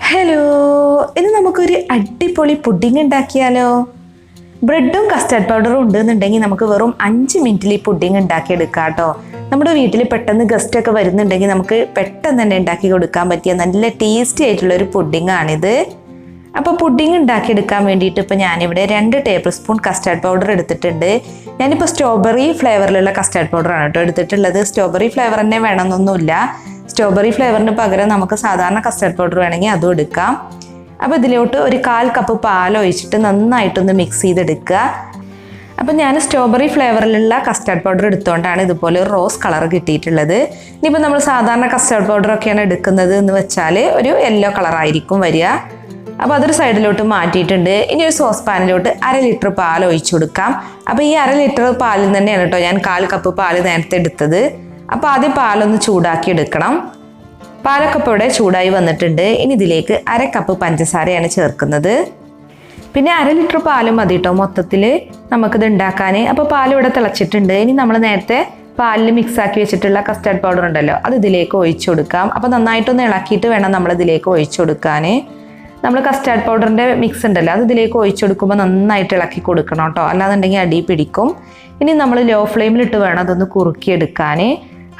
Hello, ഇന്ന് നമുക്കൊരു അടിപൊളി പുഡിംഗ് ഉണ്ടാക്കിയാലോ? ബ്രെഡും കസ്റ്റർഡ് പൗഡറും ഉണ്ടെന്നുണ്ടെങ്കിൽ നമുക്ക് വെറും 5 മിനിറ്റിൽ ഈ പുഡിംഗ് ഉണ്ടാക്കിയെടുക്കാം കേട്ടോ. നമ്മുടെ വീട്ടിൽ പെട്ടെന്ന് ഗസ്റ്റ് ഒക്കെ വരുന്നുണ്ടെങ്കിൽ നമുക്ക് പെട്ടെന്ന് തന്നെ ഉണ്ടാക്കി കൊടുക്കാൻ പറ്റിയ നല്ല ടേസ്റ്റി ആയിട്ടുള്ള ഒരു പുഡിംഗ് ആണിത്. അപ്പോൾ പുഡിംഗ് ഉണ്ടാക്കിയെടുക്കാൻ വേണ്ടിയിട്ട് ഇപ്പോൾ ഞാനിവിടെ 2 ടേബിൾ സ്പൂൺ കസ്റ്റർഡ് പൗഡർ എടുത്തിട്ടുണ്ട്. ഞാനിപ്പോൾ സ്ട്രോബെറി ഫ്ലേവറിലുള്ള കസ്റ്റർഡ് പൗഡറാണ് കേട്ടോ എടുത്തിട്ടുള്ളത്. സ്ട്രോബെറി ഫ്ലേവർ തന്നെ വേണമെന്നൊന്നുമില്ല. സ്ട്രോബെറി ഫ്ലേവറിന് പകരം നമുക്ക് സാധാരണ കസ്റ്റർഡ് പൗഡർ വേണമെങ്കിൽ അതും എടുക്കാം. അപ്പോൾ ഇതിലോട്ട് ഒരു 1/4 കപ്പ് പാൽ ഒഴിച്ചിട്ട് നന്നായിട്ടൊന്ന് മിക്സ് ചെയ്തെടുക്കുക. അപ്പോൾ ഞാൻ സ്ട്രോബെറി ഫ്ലേവറിലുള്ള കസ്റ്റർഡ് പൗഡർ എടുത്തുകൊണ്ടാണ് ഇതുപോലെ ഒരു റോസ് കളർ കിട്ടിയിട്ടുള്ളത്. ഇനിയിപ്പോൾ നമ്മൾ സാധാരണ കസ്റ്റർഡ് പൗഡറൊക്കെയാണ് എടുക്കുന്നത് എന്ന് വെച്ചാൽ ഒരു യെല്ലോ കളറായിരിക്കും വരിക. അപ്പോൾ അതൊരു സൈഡിലോട്ട് മാറ്റിയിട്ടുണ്ട്. ഇനി ഒരു സോസ് പാനിലോട്ട് 1/2 ലിറ്റർ പാൽ ഒഴിച്ചു കൊടുക്കാം. അപ്പോൾ ഈ 1/2 ലിറ്റർ പാലിൽ തന്നെയാണ് കേട്ടോ ഞാൻ 1/4 കപ്പ് പാൽ നേരത്തെ എടുത്തത്. അപ്പോൾ ആദ്യം പാലൊന്ന് ചൂടാക്കി എടുക്കണം. പാലൊക്കെ ഇപ്പോൾ ഇവിടെ ചൂടായി വന്നിട്ടുണ്ട്. ഇനി ഇതിലേക്ക് 1/2 കപ്പ് പഞ്ചസാരയാണ് ചേർക്കുന്നത്. പിന്നെ 1/2 ലിറ്റർ പാലും മതി കേട്ടോ മൊത്തത്തിൽ നമുക്കിത് ഉണ്ടാക്കാൻ. അപ്പോൾ പാൽ ഇവിടെ തിളച്ചിട്ടുണ്ട്. ഇനി നമ്മൾ നേരത്തെ പാലിൽ മിക്സാക്കി വെച്ചിട്ടുള്ള കസ്റ്റർഡ് പൗഡർ ഉണ്ടല്ലോ അത് ഇതിലേക്ക് ഒഴിച്ചു കൊടുക്കാം. അപ്പോൾ നന്നായിട്ടൊന്ന് ഇളക്കിയിട്ട് വേണം നമ്മൾ ഇതിലേക്ക് ഒഴിച്ചു കൊടുക്കാൻ. നമ്മൾ കസ്റ്റർഡ് പൗഡറിൻ്റെ മിക്സ് ഉണ്ടല്ലോ അത് ഇതിലേക്ക് ഒഴിച്ചു കൊടുക്കുമ്പോൾ നന്നായിട്ട് ഇളക്കി കൊടുക്കണം കേട്ടോ, അല്ലാന്നുണ്ടെങ്കിൽ അടി പിടിക്കും. ഇനി നമ്മൾ ലോ ഫ്ലെയിമിലിട്ട് വേണം അതൊന്ന് കുറുക്കിയെടുക്കാൻ.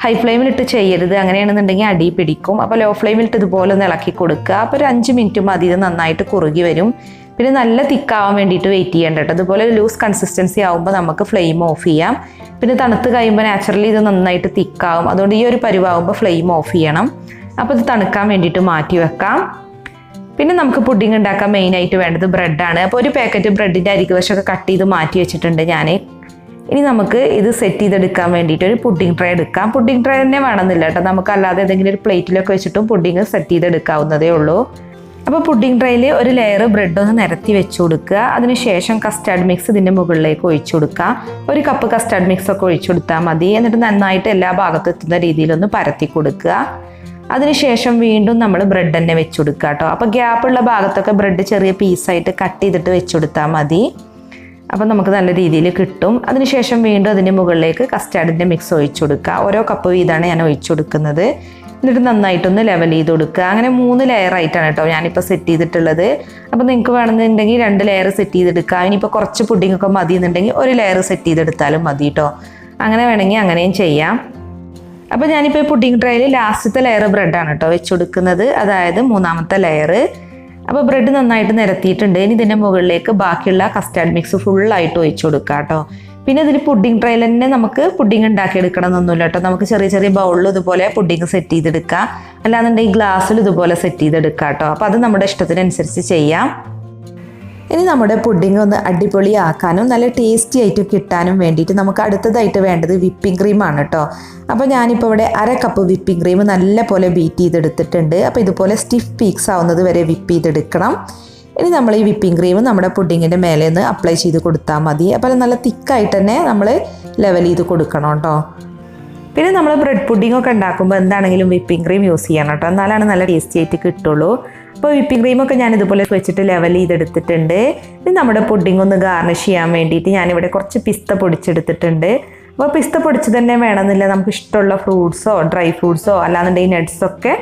ഹൈ ഫ്ലെയിമിലിട്ട് ചെയ്യരുത്, അങ്ങനെയാണെന്നുണ്ടെങ്കിൽ അടി പിടിക്കും. അപ്പോൾ ലോ ഫ്ലെയിമിലിട്ട് ഇതുപോലെ ഒന്ന് ഇളക്കി കൊടുക്കുക. അപ്പോൾ ഒരു 5 മിനിറ്റ് മതി, ഇത് നന്നായിട്ട് കുറുകി വരും. പിന്നെ നല്ല തിക്കാവാൻ വേണ്ടിയിട്ട് വെയിറ്റ് ചെയ്യേണ്ട കേട്ടോ. ഇതുപോലെ ലൂസ് കൺസിസ്റ്റൻസി ആകുമ്പോൾ നമുക്ക് ഫ്ലെയിം ഓഫ് ചെയ്യാം. പിന്നെ തണുത്ത് കഴിയുമ്പോൾ നാച്ചുറലി ഇത് നന്നായിട്ട് തിക്കാവും. അതുകൊണ്ട് ഈ ഒരു പരിവാകുമ്പോൾ ഫ്ലെയിം ഓഫ് ചെയ്യണം. അപ്പോൾ ഇത് തണുക്കാൻ വേണ്ടിയിട്ട് മാറ്റി വെക്കാം. പിന്നെ നമുക്ക് പുഡിംഗ് ഉണ്ടാക്കാൻ മെയിനായിട്ട് വേണ്ടത് ബ്രെഡാണ്. അപ്പോൾ ഒരു പാക്കറ്റ് ബ്രെഡിൻ്റെ അരികുവശമൊക്കെ കട്ട് ചെയ്ത് മാറ്റി വെച്ചിട്ടുണ്ട് ഞാൻ. ഇനി നമുക്ക് ഇത് സെറ്റ് ചെയ്തെടുക്കാൻ വേണ്ടിയിട്ട് ഒരു പുഡിംഗ് ട്രേ എടുക്കാം. പുഡിംഗ് ട്രേ തന്നെ വേണമെന്നില്ല കേട്ടോ, നമുക്ക് അല്ലാതെ ഏതെങ്കിലും ഒരു പ്ലേറ്റിലൊക്കെ വെച്ചിട്ടും പുഡിംഗ് സെറ്റ് ചെയ്തെടുക്കാവുന്നതേ ഉള്ളൂ. അപ്പോൾ പുഡിംഗ് ട്രേയിൽ ഒരു ലെയർ ബ്രെഡ് ഒന്ന് നിരത്തി വെച്ച് കൊടുക്കുക. അതിനുശേഷം കസ്റ്റാർഡ് മിക്സ് ഇതിൻ്റെ മുകളിലേക്ക് ഒഴിച്ചു കൊടുക്കുക. 1 കപ്പ് കസ്റ്റാർഡ് മിക്സ് ഒക്കെ ഒഴിച്ചു കൊടുത്താൽ മതി. എന്നിട്ട് നന്നായിട്ട് എല്ലാ ഭാഗത്തും എത്തുന്ന രീതിയിലൊന്ന് പരത്തി കൊടുക്കുക. അതിനുശേഷം വീണ്ടും നമ്മൾ ബ്രെഡ് തന്നെ വെച്ച് കൊടുക്കുക കേട്ടോ. അപ്പോൾ ഗ്യാപ്പുള്ള ഭാഗത്തൊക്കെ ബ്രെഡ് ചെറിയ പീസായിട്ട് കട്ട് ചെയ്തിട്ട് വെച്ച് കൊടുത്താൽ മതി. അപ്പോൾ നമുക്ക് നല്ല രീതിയിൽ കിട്ടും. അതിനുശേഷം വീണ്ടും അതിൻ്റെ മുകളിലേക്ക് കസ്റ്റാർഡിൻ്റെ മിക്സ് ഒഴിച്ചു കൊടുക്കുക. ഓരോ കപ്പ് വീതമാണ് ഞാൻ ഒഴിച്ചു കൊടുക്കുന്നത്. എന്നിട്ട് നന്നായിട്ടൊന്ന് ലെവൽ ചെയ്ത് കൊടുക്കുക. അങ്ങനെ 3 ലെയറായിട്ടാണ് കേട്ടോ ഞാനിപ്പോൾ സെറ്റ് ചെയ്തിട്ടുള്ളത്. അപ്പോൾ നിങ്ങൾക്ക് വേണമെന്നുണ്ടെങ്കിൽ 2 ലെയർ സെറ്റ് ചെയ്തെടുക്കുക. ഇനിയിപ്പോൾ കുറച്ച് പുഡിംഗ് ഒക്കെ മതി എന്നുണ്ടെങ്കിൽ 1 ലെയർ സെറ്റ് ചെയ്തെടുത്താലും മതി കേട്ടോ. അങ്ങനെ വേണമെങ്കിൽ അങ്ങനെയും ചെയ്യാം. അപ്പോൾ ഞാനിപ്പോൾ പുഡിംഗ് ട്രേയിൽ ലാസ്റ്റത്തെ ലെയർ ബ്രെഡാണ് കേട്ടോ വെച്ച് കൊടുക്കുന്നത്, അതായത് 3ാമത്തെ ലെയർ. അപ്പോൾ ബ്രെഡ് നന്നായിട്ട് നിരത്തിയിട്ടുണ്ട്. ഇനി ഇതിൻ്റെ മുകളിലേക്ക് ബാക്കിയുള്ള കസ്റ്റാർഡ് മിക്സ് ഫുള്ളായിട്ട് ഒഴിച്ചു കൊടുക്കുക കേട്ടോ. പിന്നെ ഇതിൽ പുഡിംഗ് ട്രേയിൽ തന്നെ നമുക്ക് പുഡിംഗ് ഉണ്ടാക്കിയെടുക്കണം എന്നൊന്നുമില്ല കേട്ടോ. നമുക്ക് ചെറിയ ചെറിയ ബൗളിൽ ഇതുപോലെ പുഡിംഗ് സെറ്റ് ചെയ്തെടുക്കാം, അല്ലാന്നുണ്ടെങ്കിൽ ഗ്ലാസ്സിൽ ഇതുപോലെ സെറ്റ് ചെയ്തെടുക്കാം കേട്ടോ. അപ്പോൾ അത് നമ്മുടെ ഇഷ്ടത്തിനനുസരിച്ച് ചെയ്യാം. ഇനി നമ്മുടെ പുഡിംഗ് ഒന്ന് അടിപൊളിയാക്കാനും നല്ല ടേസ്റ്റി ആയിട്ട് കിട്ടാനും വേണ്ടിയിട്ട് നമുക്ക് അടുത്തതായിട്ട് വേണ്ടത് വിപ്പിംഗ് ക്രീമാണ് കേട്ടോ. അപ്പോൾ ഞാനിപ്പോൾ ഇവിടെ 1/2 കപ്പ് വിപ്പിംഗ് ക്രീം നല്ല പോലെ ബീറ്റ് ചെയ്തെടുത്തിട്ടുണ്ട്. അപ്പോൾ ഇതുപോലെ സ്റ്റിഫ് പീക്സ് ആവുന്നത് വരെ വിപ്പ് ചെയ്തെടുക്കണം. ഇനി നമ്മൾ ഈ വിപ്പിംഗ് ക്രീം നമ്മുടെ പുഡിങ്ങിൻ്റെ മേലെ ഒന്ന് അപ്ലൈ ചെയ്ത് കൊടുത്താൽ മതി. അപ്പോൾ നല്ല തിക്കായിട്ട് തന്നെ നമ്മൾ ലെവൽ ചെയ്ത് കൊടുക്കണം കേട്ടോ. പിന്നെ നമ്മൾ ബ്രെഡ് പുഡിംഗ് ഒക്കെ ഉണ്ടാക്കുമ്പോൾ എന്താണെങ്കിലും വിപ്പിംഗ് ക്രീം യൂസ് ചെയ്യണം കേട്ടോ, എന്നാലാണ് നല്ല ടേസ്റ്റി ആയിട്ട് കിട്ടുള്ളൂ. അപ്പോൾ വിപ്പിംഗ് ക്രീമൊക്കെ ഞാൻ ഇതുപോലെ വെച്ചിട്ട് ലെവൽ ചെയ്തെടുത്തിട്ടുണ്ട്. ഇനി നമ്മുടെ പുഡിംഗ് ഒന്ന് ഗാർണിഷ് ചെയ്യാൻ വേണ്ടിയിട്ട് ഞാനിവിടെ കുറച്ച് പിസ്ത പൊടിച്ചെടുത്തിട്ടുണ്ട്. അപ്പോൾ പിസ്ത പൊടിച്ച് തന്നെ വേണമെന്നില്ല, നമുക്ക് ഇഷ്ടമുള്ള ഫ്രൂട്ട്സോ ഡ്രൈ ഫ്രൂട്ട്സോ അല്ലാന്നുണ്ടെങ്കിൽ നട്ട്സൊക്കെ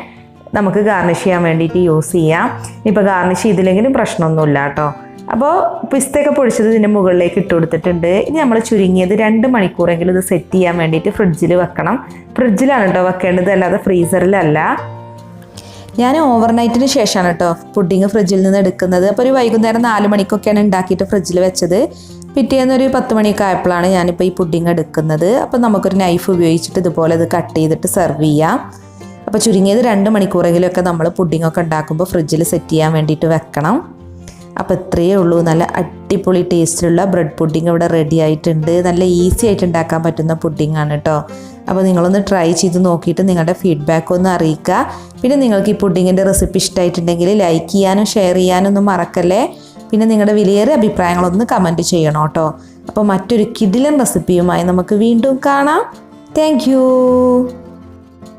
നമുക്ക് ഗാർണിഷ് ചെയ്യാൻ വേണ്ടിയിട്ട് യൂസ് ചെയ്യാം. ഇപ്പോൾ ഗാർണിഷ് ചെയ്തില്ലെങ്കിലും പ്രശ്നമൊന്നുമില്ല കേട്ടോ. അപ്പോൾ പിസ്തയൊക്കെ പൊടിച്ചത് ഇതിൻ്റെ മുകളിലേക്ക് ഇട്ട് കൊടുത്തിട്ടുണ്ട്. ഇനി നമ്മൾ ചുരുങ്ങിയത് 2 മണിക്കൂറെങ്കിലും ഇത് സെറ്റ് ചെയ്യാൻ വേണ്ടിയിട്ട് ഫ്രിഡ്ജിൽ വെക്കണം. ഫ്രിഡ്ജിലാണ് കേട്ടോ വെക്കേണ്ടത്, അല്ലാതെ ഫ്രീസറിലല്ല. ഞാൻ ഓവർനൈറ്റിന് ശേഷമാണ് കേട്ടോ പുഡിംഗ് ഫ്രിഡ്ജിൽ നിന്ന് എടുക്കുന്നത്. അപ്പോൾ ഒരു വൈകുന്നേരം 4 മണിക്കൊക്കെയാണ് ഉണ്ടാക്കിയിട്ട് ഫ്രിഡ്ജിൽ വെച്ചത്. പിറ്റേന്ന് ഒരു 10 മണിയൊക്കെ ആയപ്പോഴാണ് ഞാനിപ്പോൾ ഈ പുഡിംഗ് എടുക്കുന്നത്. അപ്പോൾ നമുക്കൊരു നൈഫ് ഉപയോഗിച്ചിട്ട് ഇതുപോലെ ഇത് കട്ട് ചെയ്തിട്ട് സെർവ് ചെയ്യാം. അപ്പോൾ ചുരുങ്ങിയത് 2 മണിക്കൂറെങ്കിലുമൊക്കെ നമ്മൾ പുഡിംഗൊക്കെ ഉണ്ടാക്കുമ്പോൾ ഫ്രിഡ്ജിൽ സെറ്റ് ചെയ്യാൻ വേണ്ടിയിട്ട് വെക്കണം. അപ്പോൾ ഇത്രയേ ഉള്ളൂ, നല്ല അടിപൊളി ടേസ്റ്റിലുള്ള ബ്രെഡ് പുഡിംഗ് ഇവിടെ റെഡി ആയിട്ടുണ്ട്. നല്ല ഈസി ആയിട്ട് ഉണ്ടാക്കാൻ പറ്റുന്ന പുഡിംഗ് ആണ് കേട്ടോ. അപ്പോൾ നിങ്ങളൊന്ന് ട്രൈ ചെയ്ത് നോക്കിയിട്ട് നിങ്ങളുടെ ഫീഡ്ബാക്ക് ഒന്ന് അറിയിക്കുക. പിന്നെ നിങ്ങൾക്ക് ഈ പുഡിങ്ങിൻ്റെ റെസിപ്പി ഇഷ്ടമായിട്ടുണ്ടെങ്കിൽ ലൈക്ക് ചെയ്യാനും ഷെയർ ചെയ്യാനും ഒന്നും മറക്കല്ലേ. പിന്നെ നിങ്ങളുടെ വിലയേറിയ അഭിപ്രായങ്ങളൊന്ന് കമൻറ്റ് ചെയ്യണം കേട്ടോ. അപ്പോൾ മറ്റൊരു കിടിലൻ റെസിപ്പിയുമായി നമുക്ക് വീണ്ടും കാണാം. Thank you.